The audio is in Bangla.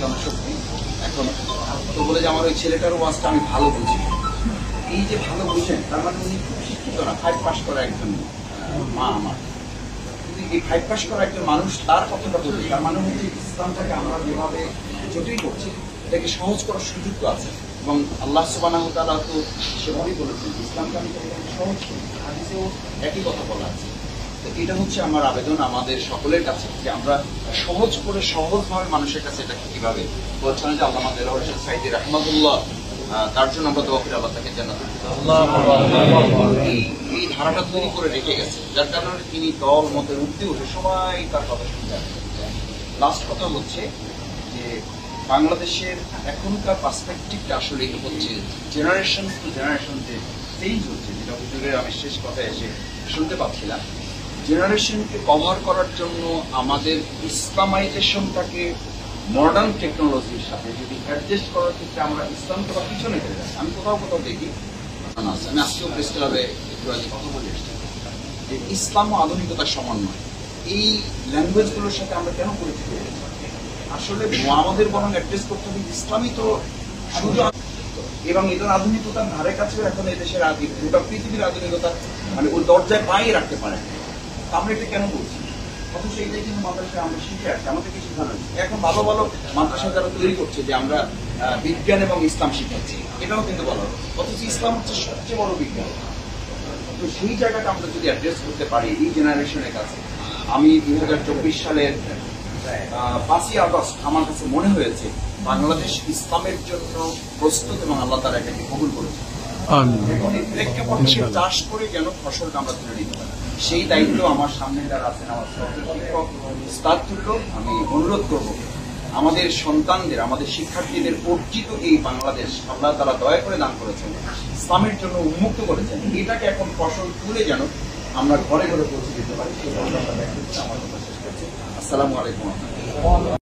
জনশক্তি। এখন তো বলে যে আমার ওই ছেলেটার ওয়াজটা আমি ভালো বুঝি, এই যে ভালো বুঝেন তার মানে উনি খুব শিক্ষিত না, 5 পাস করা একজন মা আমার। কিন্তু এই 5 পাস করা একজন মানুষ তার কথাটা বলি, তার মানে হচ্ছে ইসলামটাকে আমরা যেভাবে জটিল করছি এটাকে সহজ করার সুযোগ তো আছে। এবং আল্লাহ সুবহানাহু ওয়া তাআলা তো সেভাবেই বলেছেন ইসলামকে আমি সহজ করি, হাদিসেও একই কথা বলা আছে। তো এটা হচ্ছে আমার আবেদন আমাদের সকলের কাছে যে আমরা সহজ করে সহজভাবে মানুষের কাছে এটা কিভাবে বলছেন যে আল্লামা দেলোয়ার হোসেন সাঈদী রাহমাতুল্লাহ, তার জন্য আমরা দোয়া করি আল্লাহ তাকে জান্নাতুল এই ধারাটা তৈরি করে রেখে গেছে, যার কারণে তিনি দল মতের উঠতে উঠে সবাই তার কথা শুনতে। লাস্ট কথা হচ্ছে যে বাংলাদেশের এখনকার পার্সপেক্টিভটা আসলে হচ্ছে জেনারেশন টু জেনারেশন যে চেঞ্জ হচ্ছে, যেটা হুজুরের আমি শেষ কথায় এসে শুনতে পাচ্ছিলাম। জেনারেশনকে কভার করার জন্য আমাদের ইসলামাইজেশনটাকে মডার্ন টেকনোলজির সাথে যদি অ্যাডজাস্ট করার ক্ষেত্রে আমরা ইসলামকে বা পিছনে ফেলে যাই। আমি কোথাও কোথাও দেখি, আমি আজকেও প্রেস ক্লাবে একটু আগে কথা বলে এসেছি যে ইসলাম ও আধুনিকতার সমন্বয় এই ল্যাঙ্গুয়েজগুলোর সাথে আমরা কেন পরিচিত হয়েছি। আসলে আমাদের বরং অ্যাড্রেস করতে হবে ইসলামই তো শুধু, এবং এদের আধুনিকতার ধারে কাছেও এখন এদেশের গোটা পৃথিবীর আধুনিকতার মানে ওই দরজায় পায়ে রাখতে পারে। আমরা এটা কেন বলছি? অথচ এইটাই কিন্তু মাদ্রাসায় আমরা শিখে আসছি, আমাদেরকে শেখানো হচ্ছে। এখন ভালো ভালো মাদ্রাসা যারা তৈরি করছে যে আমরা বিজ্ঞান এবং ইসলাম শিখাচ্ছি, এটাও কিন্তু ভালো, অথচ ইসলাম হচ্ছে সবচেয়ে বড় বিজ্ঞান। তো সেই জায়গাটা আমরা যদি অ্যাড্রেস করতে পারি এই জেনারেশনের কাছে, আমি 2024 সালের 5ই আগস্ট আমার কাছে মনে হয়েছে বাংলাদেশ ইসলামের জন্য প্রস্তুত এবং আল্লাহ তাআলা এটাকে কবুল করেছে। এখন এই প্রেক্ষাপটকে চাষ করে যেন ফসলটা আমরা তুলে নিতে পারি, সেই দায়িত্ব আমার সামনে যারা আছেন আমার শিক্ষক স্টাফ তুল্য, আমি অনুরোধ করব আমাদের সন্তানদের আমাদের শিক্ষার্থীদের অর্জিত এই বাংলাদেশ আল্লাহ তাআলা দয়া করে দান করেছেন, ইসলামের জন্য উন্মুক্ত করেছেন, এটাকে এখন ফসল তুলে যেন আমরা ঘরে ঘরে পৌঁছে দিতে পারি। আমার কথা শেষ করছি। আসসালামু আলাইকুম।